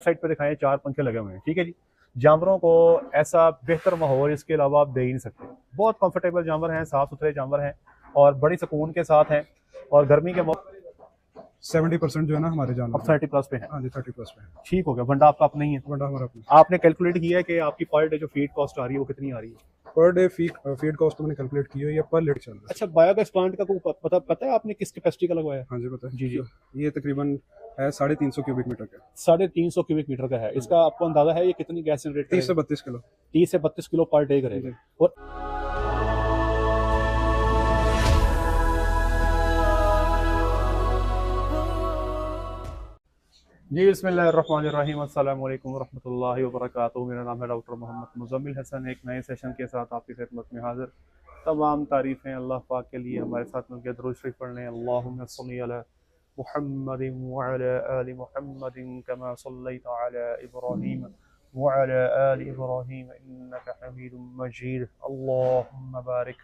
Side पे दिखाएं, 4 पंखे लगे हुए हैं, ठीक है जी। जानवरों को ऐसा बेहतर माहौल इसके अलावा आप दे ही नहीं सकते। बहुत कंफर्टेबल जानवर हैं, साफ सुथरे जानवर हैं और बड़ी सुकून के साथ हैं। और गर्मी के 70% जो है ना हमारे जानवर अब 30+ पे है। हाँ जी 30+ पे है। ठीक हो गया, वंडा आपका अपना ही है। वंडा हमारा अपना। आपने कैलकुलेट किया है कि आपकी पर डे जो फीड कॉस्ट आ रही है वो कितनी आ रही है? पर डे फीड कॉस्ट तो मैंने कैलकुलेट की है, ये पर लीटर चल रहा है। अच्छा, बायोगैस प्लांट का कोई पता है आपने किस कैपेसिटी का लगवाया है? हाँ जी पता है जी जी। ये तकरीबन है 350 क्यूबिक मीटर का। 350 क्यूबिक मीटर का है। इसका आपको अंदाजा है ये कितनी गैस जनरेट 30 से 32 किलो। 30 से 32 किलो पर डे करेगा। और जी बिस्मिल्लाहिर्रहमानिर्रहीम, अस्सलाम वालेकुम रहमतुल्लाहि व बरकातुहू। मेरा नाम है डॉक्टर मोहम्मद मुज़म्मिल हसन। एक नए सेशन के साथ आपकी खिदमत में हाजिर। तमाम तारीफ़ें अल्लाह पाक के लिए। हमारे साथ मिलकर दुरूद शरीफ पढ़ लें। अल्लाहुम्मा सल्ली अला मुहम्मदिन व अला आलि मुहम्मदिन कमा सल्लैता अला इब्राहीम व अला आलि इब्राहीम इन्नका हमीदुम मजीद। अल्लाहुम्मा बारिक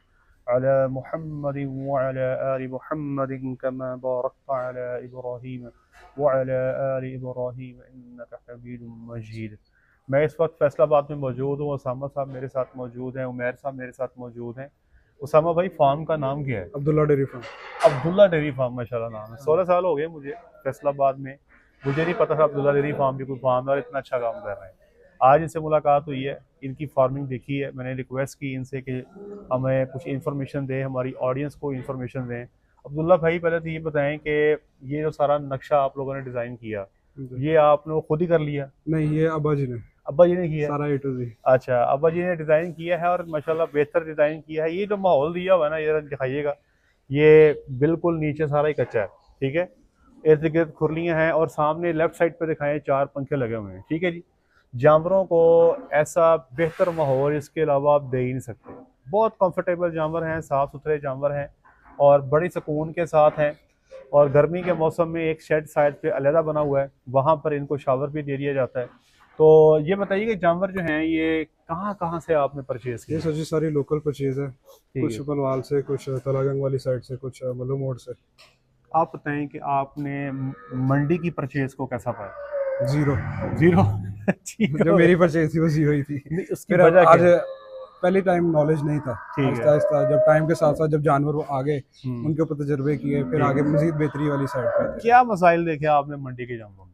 अला मुहम्मदिन व अला आलि मुहम्मदिन कमा बारकता अला इब्राहीम वअला आलि इब्राहीम इन्नका हमीदुम मजीद। मैं इस वक्त फैसलाबाद में मौजूद हूँ। उसामा साहब मेरे साथ मौजूद हैं, उमैर साहब मेरे साथ मौजूद हैं। उसामा भाई, फार्म का नाम क्या है? Abdullah dairy farm. Abdullah dairy farm, माशाल्लाह नाम है। 16 साल हो गए मुझे फैसलाबाद में। मुझे नहीं पता था अब्दुल्ला डेयरी फार्म भी कोई फार्म और इतना अच्छा काम कर रहे हैं। आज इनसे मुलाकात हुई है, इनकी फार्मिंग देखी है। मैंने रिक्वेस्ट की इनसे कि हमें कुछ इन्फॉर्मेशन दें, हमारी ऑडियंस को इन्फॉर्मेशन दें। अब्दुल्ला भाई, पहले तो ये बताएं कि ये जो सारा नक्शा आप लोगों ने डिज़ाइन किया, ये आपने खुद ही कर लिया? नहीं, ये अब्बा जी ने, अब्बा जी ने किया सारा A to Z। अच्छा, अब्बा जी ने डिज़ाइन किया है और माशाल्लाह बेहतर डिज़ाइन किया है। ये जो माहौल दिया हुआ है ना, ये दिखाइएगा, ये बिल्कुल नीचे सारा ही कच्चा है, ठीक है। इर्द गिर्द खुरलियाँ हैं और सामने लेफ्ट साइड पे दिखाएं 4 पंखे लगे हुए हैं, ठीक है जी। जानवरों को ऐसा बेहतर माहौल इसके अलावा आप दे ही नहीं सकते। बहुत कंफर्टेबल जानवर हैं, साफ़ सुथरे जानवर हैं और बड़ी सुकून के साथ हैं। और गर्मी के मौसम में एक शेड साइड पे अलहदा बना हुआ है, वहाँ पर इनको शावर भी दे दिया जाता है। तो ये बताइए कि जानवर जो हैं ये कहाँ कहाँ से आपने परचेज किए? ये सर जी सारी लोकल परचेज है, कुछ पनवाल से, कुछ तलागंग वाली साइड से, कुछ मल्लू मोड़ से। आप बताएं कि आपने मंडी की परचेज को कैसा पाया? जीरो। जीरो जो मेरी परचेज थी वो जीरो ही थी। नहीं, उसकी फिर वजह आज क्या है? पहले टाइम नॉलेज नहीं था, ठीक आहिस्ता है। आहिस्ता जब टाइम के साथ साथ जब जानवर वो आगे उनके ऊपर तजर्बे किए, फिर आगे मजीद बेहतरी वाली साइड पे थे। क्या मसाइल देखे आपने मंडी के जानवरों में?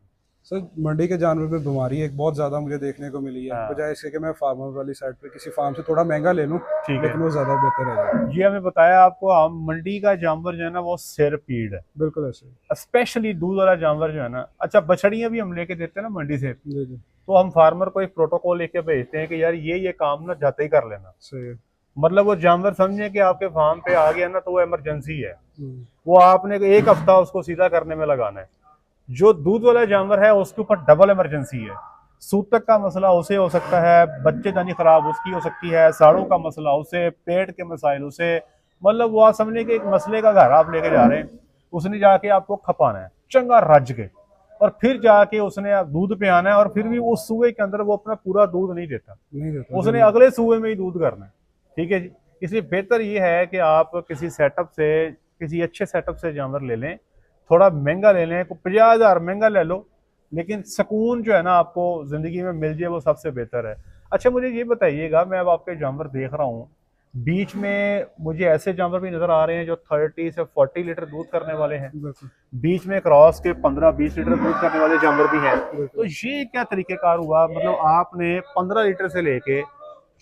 सर मंडी के जानवर में बीमारी एक बहुत ज़्यादा मुझे देखने को मिली है। हाँ। बजाय इसके कि मैं फार्मर वाली साइड पे किसी फार्म से थोड़ा महंगा ले लूँ, ठीक है। लेकिन वो ज़्यादा बेहतर है जाएगा। ये हमें बताया आपको, हम मंडी का जानवर जो है ना वो सिर पीड़ है, बिल्कुल ऐसे। स्पेशली दूध वाला जानवर जो है ना। अच्छा, बछड़ियाँ भी हम लेके देते हैं ना मंडी से, जी जी तो हम फार्मर को एक प्रोटोकॉल लेके भेजते हैं कि यार ये काम ना जाते ही कर लेना। सही है। मतलब वो जानवर समझे कि आपके फार्म पे आ गया ना तो वो इमरजेंसी है, वो आपने एक हफ्ता उसको सीधा करने में लगाना है। जो दूध वाला जानवर है उसके ऊपर डबल इमरजेंसी है। सूतक का मसला उसे हो सकता है, बच्चेदानी खराब उसकी हो सकती है, साड़ों का मसला उसे, पेट के मसाइल उसे। मतलब वो आप समझने के एक मसले का घर आप लेके जा रहे हैं, उसने जाके आपको खपाना है चंगा रज के, और फिर जाके उसने दूध पे आना है, और फिर भी उस सूए के अंदर वो अपना पूरा दूध नहीं देता, उसने अगले सूए में ही दूध करना है, ठीक है जी। इसलिए बेहतर ये है कि आप किसी सेटअप से, किसी अच्छे सेटअप से जानवर ले लें। थोड़ा महंगा ले लें, 50,000 महंगा ले लो, लेकिन सुकून जो है ना आपको जिंदगी में मिल जाए वो सबसे बेहतर है। अच्छा, मुझे ये बताइएगा, मैं अब आपके जानवर देख रहा हूँ, बीच में मुझे ऐसे जानवर भी नजर आ रहे हैं जो 30 से 40 लीटर दूध करने वाले हैं, बीच में क्रॉस के 15-20 लीटर दूध करने वाले जानवर भी हैं। तो ये क्या तरीकेकार हुआ? मतलब आपने 15 लीटर से लेके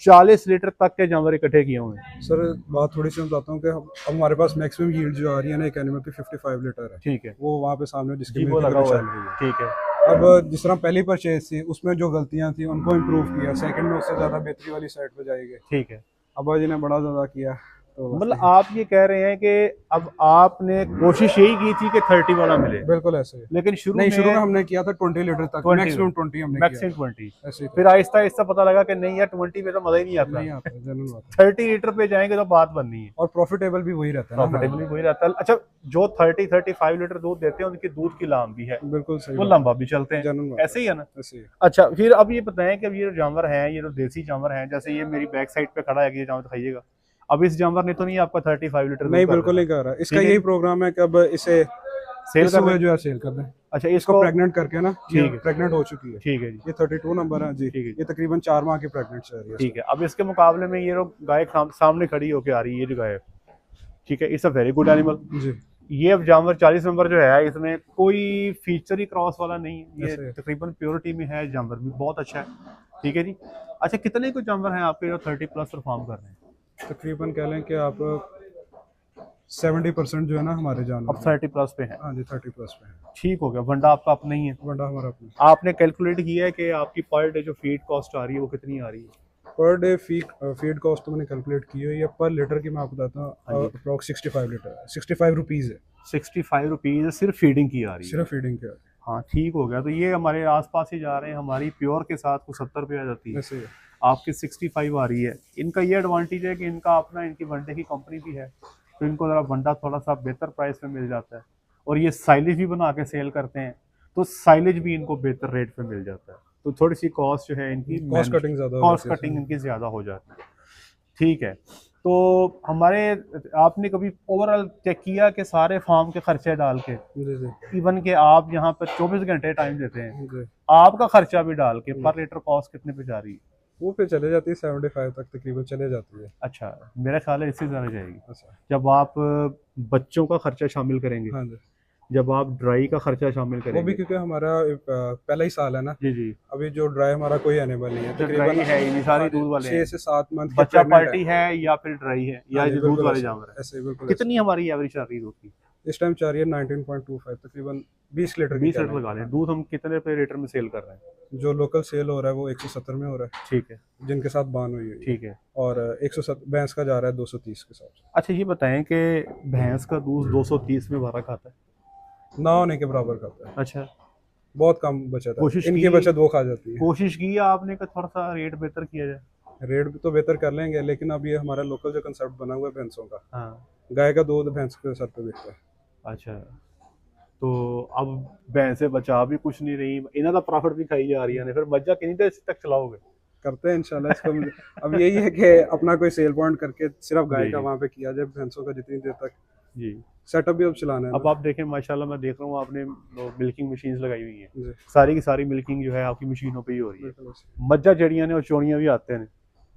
40 लीटर तक के जानवर इकट्ठे किए हुए हैं। सर बात थोड़ी सी मैं बताता हूँ कि अब हमारे पास मैक्सिमम यील्ड जो आ रही है ना एक एनिमल की 55 लीटर है। ठीक है, वो वहाँ पे सामने जिसकी वो लगा हुआ चल रही है। ठीक है। अब जिस तरह पहली परचेज थी उसमें जो गलतियाँ थी उनको इम्प्रूव किया, सेकंड में उससे ज़्यादा बेहतरी वाली साइड पे जाएगी। ठीक है, अब्बा जी ने बड़ा ज़्यादा किया। तो मतलब आप ये कह रहे हैं कि अब आपने कोशिश यही की थी कि 30 वाला मिले? बिल्कुल ऐसे। लेकिन शुरू में हमने किया था 20 लीटर तक, मैक्सिमम 20 हमने मैक्सिमम किया 20। ऐसे ही। फिर आहिस्ता आहिस्ता पता लगा कि नहीं यार 20 में तो मजा ही नहीं आता, नहीं आता, जनरल बात है। 30 लीटर पे जाएंगे तो बात बननी है, और प्रॉफिटेबल भी वही रहता है, प्रॉफिटेबल भी वही रहता है। अच्छा, जो 30-35 लीटर दूध देते हैं उनकी दूध की लाम भी है, बिल्कुल सही, वो लंबा भी चलते हैं, ऐसे ही है ना? ऐसे ही। अच्छा, फिर अब ये बताएं कि ये जो जानवर हैं, ये जो देसी जानवर हैं, जैसे ये मेरी बैक साइड पे खड़ा है, ये जानवर दिखाइएगा। अब इस जानवर ने तो नहीं आपका 35 लीटर? नहीं, बिल्कुल नहीं कर रहा। इसका यही प्रोग्राम है कि अब इसे सेल इस कर सुबह रहे हैं? जो है सेल कर दें। अच्छा, इसको इसको प्रेग्नेंट करके ना, ठीक है। प्रेग्नेंट हो चुकी है। ठीक है जी, ये 32 नंबर है जी। ठीक है। ये तकरीबन 4 माह की प्रेग्नेंट चल रही है। ठीक है। अब इसके मुकाबले में ये लोग गाय सामने खड़ी होके आ रही है, ये जो गाय, ठीक है, it's a very good animal जी। ये। अब जानवर 40 नंबर जो है, इसमें कोई फीचर ही क्रॉस वाला नहीं है, ये ऐसे है। तकरीबन प्योरिटी में है, जानवर भी बहुत अच्छा है, ठीक है जी। अच्छा, कितने कुछ जानवर हैं आपके जो 30 प्लस परफॉर्म कर रहे हैं? तकरीबन कह लें कि आप 70% जो है ना हमारे जानवर अब 30 प्लस पे है। हाँ जी 30 प्लस पे है। ठीक हो गया। वंडा आपका अपना ही है? वंडा हमारा अपना। आपने कैलकुलेट किया है कि आपकी पर डे जो फीड कॉस्ट आ रही है वो कितनी आ रही है? पर डे फीड कॉस्ट तो मैंने कैलकुलेट की हुई है। पर लीटर की मैं आपको बताता हाँ हूँ, जी। अप्रॉक्स 65 लीटर है, 65 रुपीज़ है 65 रुपीज़ सिर्फ फीडिंग की आ रही है? सिर्फ फीडिंग के। हाँ, ठीक हो गया। तो ये हमारे आसपास ही जा रहे हैं, हमारी प्योर के साथ को 70 रुपये आ जाती है, ऐसे ही है। आपकी 65 आ रही है। इनका ये एडवांटेज है कि इनका अपना, इनकी वनडे की कंपनी भी है, तो इनको ज़रा वंडा थोड़ा सा बेहतर प्राइस में मिल जाता है, और ये साइलेज भी बना के सेल करते हैं, तो साइलेज भी इनको बेहतर रेट पे मिल जाता है। तो थोड़ी सी कॉस्ट जो है इनकी, कॉस्ट कटिंग ज़्यादा कॉस्ट कटिंग इनकी ज़्यादा हो जाती है, ठीक है। तो हमारे, आपने कभी ओवरऑल चेक किया कि सारे फार्म के खर्चे डाल के, जी जी इवन के आप यहाँ पर 24 घंटे टाइम देते हैं, जी, आपका खर्चा भी डाल के पर लीटर कॉस्ट कितने पे जा रही है? वो पे चले जाती है 75 तक तकरीबन चले जाती है। अच्छा, मेरा ख्याल है इससे ज़्यादा जाएगी अच्छा। जब आप बच्चों का खर्चा शामिल करेंगे, हाँ जी। जब आप ड्राई का खर्चा शामिल वो भी करेंगे। क्योंकि हमारा पहला ही साल है ना। जी जी, अभी जो ड्राई हमारा कोई एनिमल नहीं है, जो ड्राई है ये सारी दूध वाले 6 हैं, से 7 मंथ बच्चा पार्टी है या फिर ड्राई है या हाँ जी, दूध बिल्कुल वाले ऐसे, जानवर है? ऐसे बिल्कुल कितनी हमारी एवरेज चल रही है दूध की? ऐसे। इस टाइम चाह रही है 19.25 तकरीबन 20 लीटर 20 लीटर लगा लें। दूध हम कितने पे लीटर में सेल कर रहे हैं? जो लोकल सेल हो रहा है वो 170 में हो रहा है, ठीक है, जिनके साथ बान हुई है। ठीक है। और 170 भैंस का जा रहा है 230 के साथ। अच्छा, ये बताएं कि भैंस का दूध 230 में भरा खाता है? ना होने के बराबर खाता है। अच्छा, बहुत कम बचत है, कोशिश इनकी की, बचत वो खा जाती है। कोशिश की है आपने कि थोड़ा सा रेट बेहतर किया जाए? रेट भी तो बेहतर कर लेंगे, लेकिन अब ये हमारा लोकल जो कंसेप्ट बना हुआ है भैंसों का, हाँ, गाय का दूध भैंस के सर पे बिकता है। अच्छा। तो अब भैंसे बचा भी कुछ नहीं रही, इन्हों का प्रॉफिट भी खाई जा रही है, फिर मज्जा कितनी देर तक चलाओगे? करते हैं इंशाल्लाह इसको। अब यही है कि अपना कोई सेल पॉइंट करके सिर्फ गाय का वहाँ पे किया जाए, भैंसों का जितनी देर तक जी। सेटअप भी अब चलाना है अब ना। आप देखें, माशाल्लाह मैं देख रहा हूँ आपने मिल्किंग मशीन्स लगाई हुई हैं, जी, सारी की सारी मिल्किंग जो है आपकी मशीनों पे ही हो रही है। बिल्कुल ऐसे। मज्जा जड़ियाँ ने और चोड़ियाँ भी आते हैं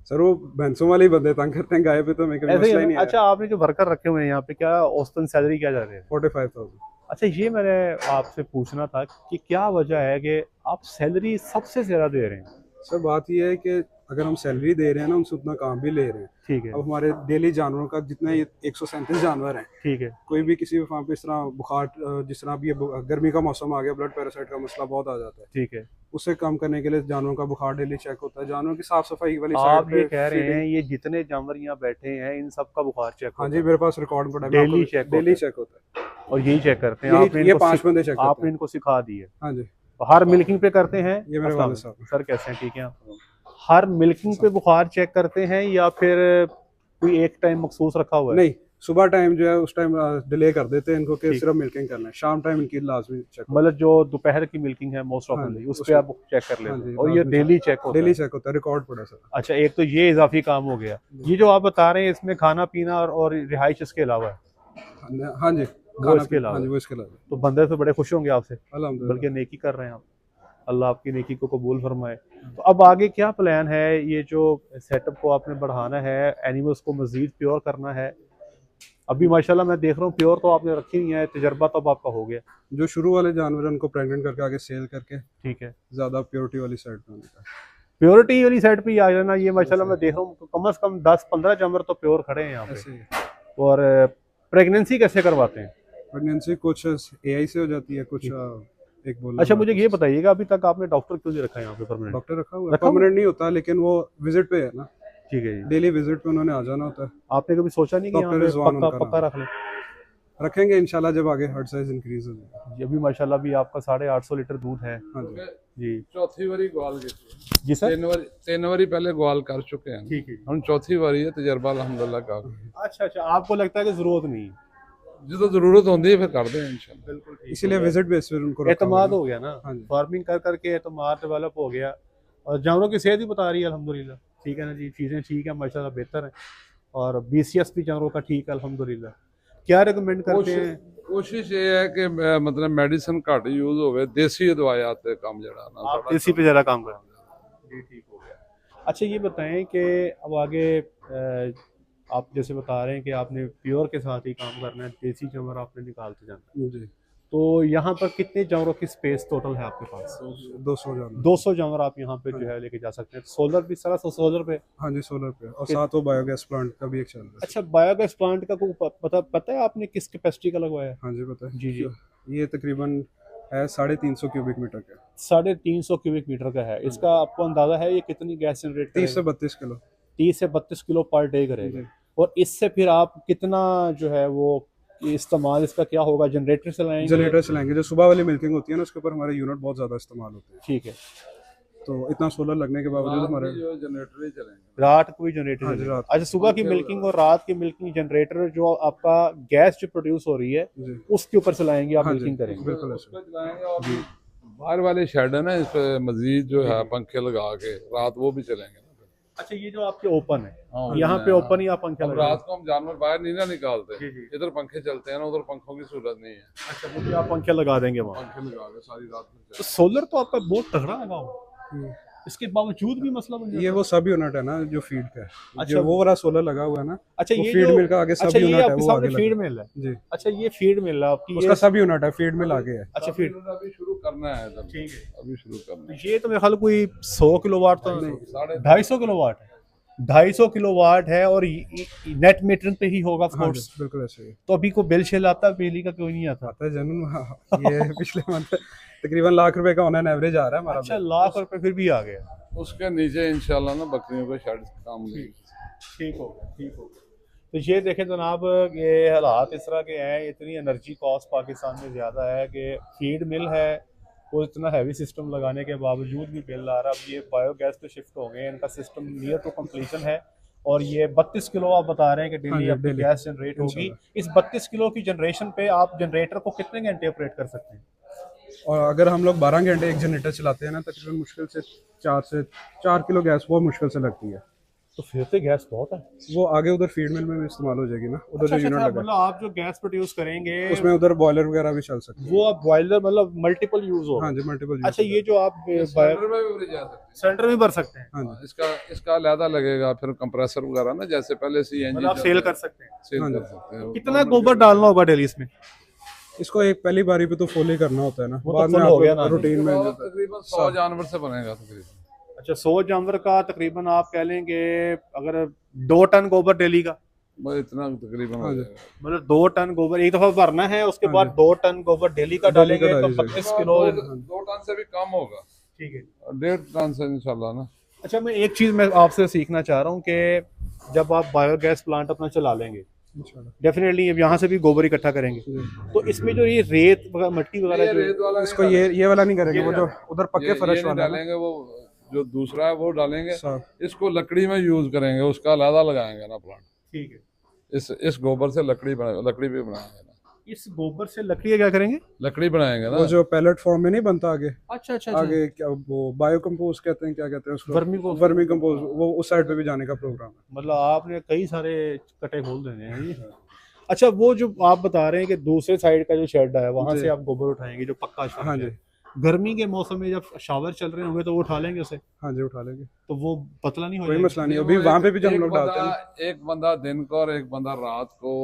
सर वो भैंसों वाले ही बंदे तंग करते हैं, गाय पे तो हमें कभी ऐसे मसला ही ही नहीं है। अच्छा, आपने जो वर्कर रखे हुए हैं यहाँ पे, क्या औसतन सैलरी क्या जा रही है? 45,000। अच्छा, ये मैंने आपसे पूछना था कि क्या वजह है कि आप सैलरी सबसे ज्यादा दे रहे हैं? सर बात यह है कि अगर हम सैलरी दे रहे हैं ना, उनसे उतना काम भी ले रहे हैं। ठीक है, अब हमारे डेली जानवरों का जितने 137 जानवर हैं, ठीक है, कोई भी किसी भी फार्म पे इस तरह बुखार, जिस तरह अभी गर्मी का मौसम आ गया, ब्लड पैरासाइट का मसला बहुत आ जाता है, ठीक है। उससे कम करने के लिए जानवरों का बुखार डेली चेक होता है, जानवरों की साफ सफाई वाली आप साइड ये पे कह रहे feeding- हैं ये जितने जानवर यहाँ बैठे हैं इन सब का बुखार चेक हाँ होता जी, है? मेरे पास रिकॉर्ड पड़ा है, डेली चेक डेली चेक होता है, और यही चेक करते हैं? यही- आपने ये इनको 5 बंदे चेक करते आपने हैं। इनको सिखा दी है? हाँ जी, तो हर मिल्किंग पे करते हैं? ये मेरे वाले साहब। सर कैसे हैं, ठीक है आप? हर मिल्किंग पे बुखार चेक करते हैं या फिर कोई एक टाइम मखसूस रखा हुआ है? नहीं, सुबह टाइम जो है उस टाइम डिले कर देते हैं इनको कि ठीक। सिर्फ मिल्किंग करना है, शाम टाइम इनकी लाजमी चेक मतलब जो दोपहर की मिल्किंग है मोस्ट हाँ ऑफली जी, उस पे उसमें- आप चेक कर हाँ लेते जी, हैं, और ये लाजमी डेली चेक होता डेली है? चेक होता है, रिकॉर्ड पड़ा सर। अच्छा, एक तो ये इजाफी काम हो गया। ये जो आप बता रहे हैं इसमें खाना पीना और रिहाइश इसके अलावा है? हाँ जी, वो इसके अलावा? हाँ जी, वो इसके अलावा। तो बंदे तो बड़े खुश होंगे आपसे, अल्हम्दुलिल्लाह। बल्कि नेकी कर रहे हैं आप, अल्लाह आपकी नेकी को कबूल फरमाए। तो अब आगे क्या प्लान है? ये जो सेटअप को आपने बढ़ाना है, एनिमल्स को मजीद प्योर करना है? अभी माशाल्लाह मैं देख रहा हूँ प्योर तो आपने रखी हुई है, तजर्बा तो अब आपका हो गया। जो शुरू वाले जानवर हैं उनको प्रेग्नेंट करके आगे सेल करके ठीक है, ज्यादा प्योरिटी वाली साइड पे होने का। प्योरिटी वाली साइड पे ही आ जाना। ये माशाल्लाह मैं देख रहा हूँ कम से कम 10-15 जानवर तो प्योर खड़े हैं यहाँ ऐसे ही पे। और प्रेगनेंसी कैसे करवाते हैं? प्रेगनेंसी कुछ एआई से हो जाती है, कुछ एक बोल। अच्छा, मुझे ये बताइएगा अभी तक आपने डॉक्टर क्यों नहीं रखा है यहाँ पे परमानेंट? डॉक्टर रखा हुआ है, परमानेंट नहीं होता, लेकिन वो विजिट पे है ना। ठीक है जी। डेली विजिट पे उन्होंने आ जाना होता है। आपने कभी सोचा नहीं कि यहाँ डॉक्टर पे रिजवान पक्का उनका पक्का नाम। रख लें? रखेंगे इंशाल्लाह जब आगे हर्ड साइज इंक्रीज हो जाएगा। ये भी माशाल्लाह भी आपका 850 लीटर दूध है हाँ जी, जी। चौथी वारी ग्वाल की जी सर। तीन वारी पहले ग्वाल कर चुके हैं, ठीक है। हम चौथी वारी है, तजर्बा अल्हम्दुलिल्लाह का। अच्छा अच्छा, आपको लगता है कि जरूरत नहीं है? जो जरूरत होती है फिर कर दें इंशाल्लाह। बिल्कुल ठीक। इसीलिए विजिट बेस पे उनको रखा हुआ एतमाद है। हो गया ना, हाँ जी। फार्मिंग कर करके एतमाद डेवलप हो गया, और जानवरों की सेहत भी बता रही है अल्हम्दुलिल्लाह। ठीक है ना जी, चीज़ें ठीक है माशाल्लाह, बेहतर है, और BCS भी जानवरों का ठीक है अल्हम्दुलिल्लाह। क्या रिकमेंड करते हैं? कोशिश ये है कि मतलब मेडिसिन घट यूज होवे, देसी दवाइयां ते काम जड़ा ना आप इसी पे ज़्यादा काम करें। जी ठीक हो गया। अच्छा ये बताएं कि अब आगे आप जैसे बता रहे हैं कि आपने प्योर के साथ ही काम करना है, देसी जानवर आपने निकालते जाना है, जी तो यहाँ पर कितने जानवरों की स्पेस टोटल है आपके पास? 200 जानवर। 200 जानवर आप यहाँ पे जो है लेके जा सकते हैं। सोलर भी सारा सोलर पे? हाँ जी सोलर पे, और साथ वो बायोगैस प्लांट का भी एक चल रहा है। अच्छा बायोगैस प्लांट का को पता है आपने किस कैपेसिटी का लगवाया है? हाँ जी पता है। जी जी। ये तकरीबन है 350 क्यूबिक मीटर का। 350 क्यूबिक मीटर का है। इसका आपको अंदाजा है ये कितनी गैस जनरेट 30 से 32 किलो। 30 से 32 किलो पर डे करेगा। और इससे फिर आप कितना जो है वो इस्तेमाल इसका क्या होगा? जनरेटर चलाएंगे? जनरेटर चलाएंगे, जो सुबह वाली मिल्किंग होती है ना उसके ऊपर हमारे यूनिट बहुत ज्यादा इस्तेमाल होते हैं। ठीक है। तो इतना सोलर लगने के बावजूद हमारे जो जनरेटर ही चलेंगे, रात को भी जनरेटर हाँ जी, चलेगा? रात अच्छा सुबह की मिल्किंग और रात की मिल्किंग जनरेटर जो आपका गैस जो प्रोड्यूस हो रही है जी। उसके ऊपर चलाएंगे आप हाँ जी, मिल्किंग करेंगे? बिल्कुल उस पे चलाएंगे। और बाहर वाले शेड है ना, इस पे मजीद जो है पंखे लगा के रात वो भी चलेंगे ना। अच्छा ये जो आपके ओपन है, हाँ, यहाँ पे ओपन ही आप पंखे अब लगा रात को हम जानवर बाहर नहीं ना निकालते, जी, जी। इधर पंखे चलते हैं ना, उधर पंखों की सूरत नहीं है। अच्छा वो भी आप पंखे लगा देंगे वहाँ? पंखे लगा के सारी रात में तो सोलर तो आपका बहुत तगड़ा लगा हुआ, इसके बावजूद भी मसला बन जाता ये है। वो सब यूनिट है ना जो फीड का है। अच्छा, जो वो वाला सोलर लगा हुआ है ना, अच्छा वो ये फीड जो मिल का आगे सब अच्छा ये यूनिट है, आपके वो सामने आगे फीड लगा मिल है। जी। अच्छा ये फीड मिल है आपकी, उसका सब यूनिट है, फीड मिल आगे है। अच्छा फीड अभी शुरू करना है इधर। ठीक है। अभी शुरू करना है। ये तो मेरे ख्याल कोई 100 किलोवाट तो साढ़े 250 किलोवाट है। 250 किलोवाट है और नेट मीटरिंग पे ही होगा हाँ फोर्स। जी, बिल्कुल ऐसे ही तो अभी को बिल शिल आता है बिजली का? कोई नहीं आता। आता है जनून। ये पिछले मंथ तकरीबन लाख रुपए का ऑन एन एवरेज आ रहा है हमारा। अच्छा लाख रुपए फिर भी आ गया। उसके नीचे इंशाल्लाह ना बकरियों का शेड काम नहीं। ठीक हो गया, ठीक हो गया। तो ये देखें जनाब, ये हालात इस तरह के हैं, इतनी एनर्जी कॉस्ट पाकिस्तान में ज़्यादा है कि फीड मिल है वो इतना हैवी सिस्टम लगाने के बावजूद भी बिल आ रहा है। अब ये बायोगैस पे शिफ्ट हो गए, इनका सिस्टम नियर टू कंप्लीशन है और ये 32 किलो आप बता रहे हैं कि डेली हाँ जी, अपनी डेली। गैस जनरेट होगी। इस 32 किलो की जनरेशन पे आप जनरेटर को कितने घंटे ऑपरेट कर सकते हैं? और अगर हम लोग 12 घंटे एक जनरेटर चलाते हैं ना, तकरीबन मुश्किल से 4 किलो गैस बहुत मुश्किल से लगती है। तो फिर तो गैस बहुत है। वो आगे उधर फीड मिल में भी इस्तेमाल हो जाएगी ना, उधर अच्छा, जो यूनिट अच्छा, लगा मतलब आप जो गैस प्रोड्यूस करेंगे है, उसमें उधर बॉयलर वगैरह भी चल सकती है। वो आप बॉयलर मतलब मल्टीपल यूज हो? हाँ जी मल्टीपल। अच्छा ये जो आप सिलेंडर में भी भरी जा सकती सिलेंडर में भर सकते हैं? हाँ जी इसका अलहदा लगेगा, फिर कंप्रेसर वगैरह ना, जैसे पहले सीएनजी मतलब आप सेल कर सकते हैं? सेल हाँ कर जी। सकते हैं। कितना गोबर डालना होगा डेली इसमें? इसको एक पहली बारी पे तो फुल ही करना होता है ना, वो तो बाद में full हो गया आप ना। रूटीन में तकरीबन 100 जानवर से बनेगा तकरीबन। अच्छा 100 जानवर का तकरीबन आप कह लेंगे अगर 2 टन गोबर डेली का, बस इतना तकरीबन हो हाँ जी। जाएगा। मतलब 2 टन गोबर एक दफा भरना है, उसके हाँ बाद जी। 2 टन गोबर डेली का डेली का डालेंगे तो डाली 32 किलो। 2 टन से भी कम होगा, ठीक है। 1.5 टन से इंशाल्लाह ना। अच्छा मैं एक चीज मैं आपसे सीखना चाह रहा हूँ कि जब आप बायोगैस प्लांट अपना चला लेंगे इंशाल्लाह। डेफिनेटली अब यहाँ से भी गोबर इकट्ठा करेंगे, तो इसमें जो ये रेत मट्टी वगैरह ये जो रेत वाला इसको ये वाला नहीं करेंगे, वो जो उधर पक्के ये फर्श नहीं वाला है ना, डालेंगे, वो जो दूसरा है वो डालेंगे। साफ। इसको लकड़ी में यूज करेंगे, उसका अलहदा लगाएंगे ना प्लांट। ठीक है। इस गोबर से लकड़ी भी बनाएंगे ना, इस गोबर से लकड़ी क्या करेंगे? लकड़ी बनाएंगे ना। वो जो पैलेट फॉर्म में नहीं बनता आगे, अच्छा अच्छा आगे क्या वो बायो कंपोज कहते हैं, क्या कहते हैं उसको, वर्मी कंपोज, वो उस साइड पे भी जाने का प्रोग्राम है। मतलब आपने कई सारे कटे खोल देने हैं ये। अच्छा वो जो आप बता रहे हैं कि दूसरे साइड का जो शेड है वहां जी। से आप गोबर उठाएंगे, जो पक्का शेड हाँ है। जी गर्मी के मौसम में जब शावर चल रहे होंगे तो वो उठा लेंगे उसे, हाँ जी उठा लेंगे, तो वो पतला नहीं हो कोई जाएगा? मसला नहीं। अभी वहाँ पे भी जब हम लोग डालते हैं, एक बंदा दिन को और एक बंदा रात को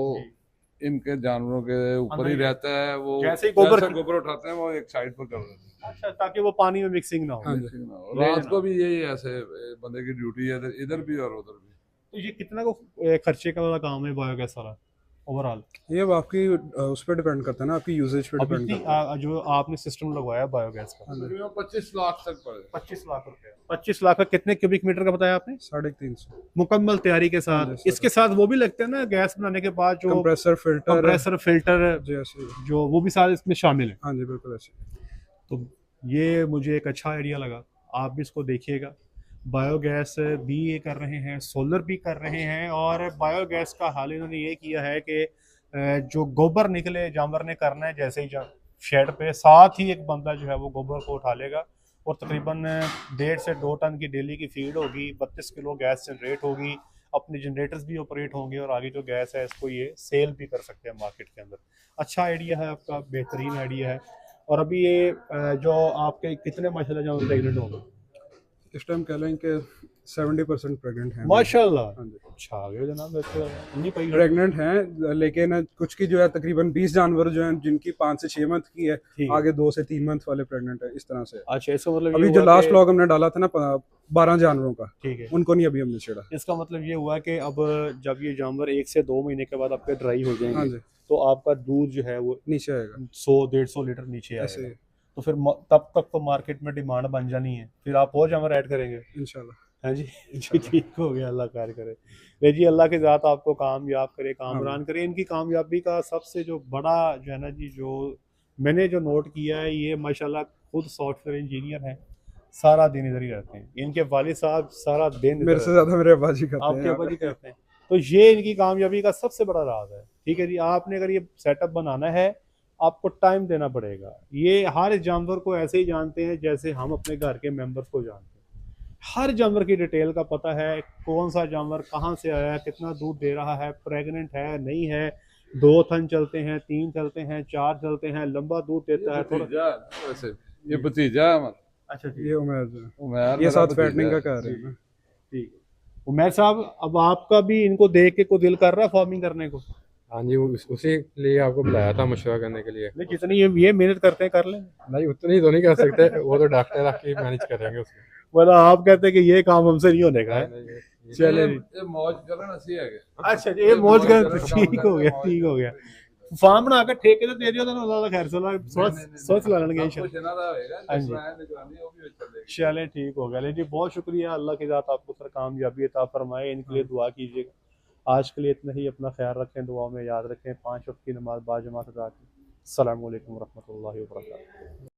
इनके जानवरों के ऊपर ही रहता है। वो जैसे ही गोबर उठाते हैं वो एक साइड पर कर देते हैं। अच्छा ताकि वो पानी में मिक्सिंग ना हो। हाँ जी। रात को भी यही ऐसे बंदे की ड्यूटी है, इधर भी और उधर भी। तो ये कितना को खर्चे का वाला काम है बायोगैस वाला ओवरऑल? ये अब आपकी उस पर डिपेंड करता है ना, आपकी यूजेज पे अब डिपेंड इतनी करता है। जो आपने सिस्टम लगवाया बायोगैस का, तकरीबन 25 लाख तक पड़ेगा। 25 लाख रुपए। 25 लाख का कितने क्यूबिक मीटर का बताया आपने? 350 मुकम्मल तैयारी के हाँ साथ। जी, इसके साथ वो भी लगते हैं ना गैस बनाने के बाद जो कंप्रेसर फिल्टर जी ऐसे ही। जो वो भी सारे इसमें शामिल है। हाँ जी बिल्कुल ऐसे। तो ये मुझे एक अच्छा आइडिया लगा, आप भी इसको देखिएगा। बायोगैस भी ये कर रहे हैं, सोलर भी कर रहे हैं, और बायोगैस का हाल इन्होंने ये किया है कि जो गोबर निकले जानवर ने करना है जैसे ही शेड पे, साथ ही एक बंदा जो है वो गोबर को उठा लेगा और तकरीबन 1.5 से 2 टन की डेली की फीड होगी, 32 किलो गैस जनरेट होगी। अपने जनरेटर्स भी ऑपरेट होंगे और आगे जो गैस है इसको ये सेल भी कर सकते हैं मार्केट के अंदर। अच्छा आइडिया है आपका, बेहतरीन आइडिया है। और अभी ये जो आपके कितने माशाल्लाह जो प्रेग्नेंट होंगे इस टाइम कह लें कि 70% प्रेग्नेंट हैं। माशाल्लाह? हाँ जी, अच्छा आ गए जनाब, नहीं पाई प्रेग्नेंट हैं, लेकिन कुछ की जो है तकरीबन 20 जानवर जो हैं जिनकी 5 से 6 मंथ की है, ठीक। आगे 2 से 3 मंथ वाले प्रेग्नेंट है, इस तरह से। अच्छा इसका मतलब अभी ये जो हुआ लास्ट कि- व्लॉग हमने डाला था ना 12 जानवरों का, ठीक है, उनको नहीं अभी हमने छेड़ा। इसका मतलब ये हुआ कि अब जब ये जानवर 1 से 2 महीने के बाद आपके ड्राई हो हाँ जाएंगे जी, तो आपका दूध जो है वो नीचे आएगा 100-150 लीटर नीचे ऐसे आएगा। तो फिर तब तक तो मार्केट में डिमांड बन जानी है, फिर आप और जानवर ऐड करेंगे। इंशाल्लाह। हाँ जी जी ठीक हो गया, अल्लाह खैर करे। ले जी, अल्लाह की ज़ात आपको कामयाब करे, कामरान करे। इनकी कामयाबी का सबसे जो बड़ा जो है ना जी, जो मैंने जो नोट किया है, ये माशाल्लाह खुद सॉफ्टवेयर इंजीनियर हैं, सारा दिन इधर ही रहते हैं। इनके वालिद साहब सारा दिन मेरे से ज्यादा मेरे अब्बा जी करते हैं आपके यहाँ ऊपर पे। ही करते हैं। तो ये इनकी कामयाबी का सबसे बड़ा राज है। ठीक है जी, आपने अगर ये सेटअप बनाना है आपको टाइम देना पड़ेगा। ये हर जानवर को ऐसे ही जानते हैं जैसे हम अपने घर के मेंबर्स को जानते हैं। हर जानवर की डिटेल का पता है, कौन सा जानवर कहाँ से आया है, कितना दूध दे रहा है, प्रेग्नेंट है नहीं है, 2 थन चलते हैं, 3 चलते हैं, 4 चलते हैं, लंबा दूध देता है थोड़ा। वैसे ये भतीजा है हमारा। अच्छा ये उमर जो है, उमर ये मेरा साथ भतीजा फैटनिंग का है। कर रहे हैं ना। ठीक है उमर साहब, अब आपका भी इनको देख के को दिल कर रहा है फार्मिंग करने को? हाँ जी, उसी लिए आपको बुलाया था मशवरा करने के लिए। नहीं, जितनी ये मेहनत करते हैं कर लें, नहीं उतनी तो नहीं कर सकते, वो तो डॉक्टर आके मैनेज करेंगे उसको। मतलब आप कहते हैं कि ये काम हमसे नहीं होने का है। नहीं, नहीं, चले जी। ये मौज करना सी है। अच्छा ये मौज कर, ठीक हो गया, ठीक हो गया। फार्म बना के ठेके तो दे दियो तो अल्लाह खैर सोच ला लेंगे इंशाल्लाह। हाँ जी चले ठीक हो गया। लेकिन बहुत शुक्रिया, अल्लाह की ज़ात आपको सर कामयाबी अता फरमाए। इनके लिए दुआ कीजिएगा। आज के लिए इतना ही, अपना ख्याल रखें, दुआ में याद रखें। 5 वक्त की नमाज बाजमात अदा की। अस्सलामु अलैकुम रहमतुल्लाहि व बरकातहू।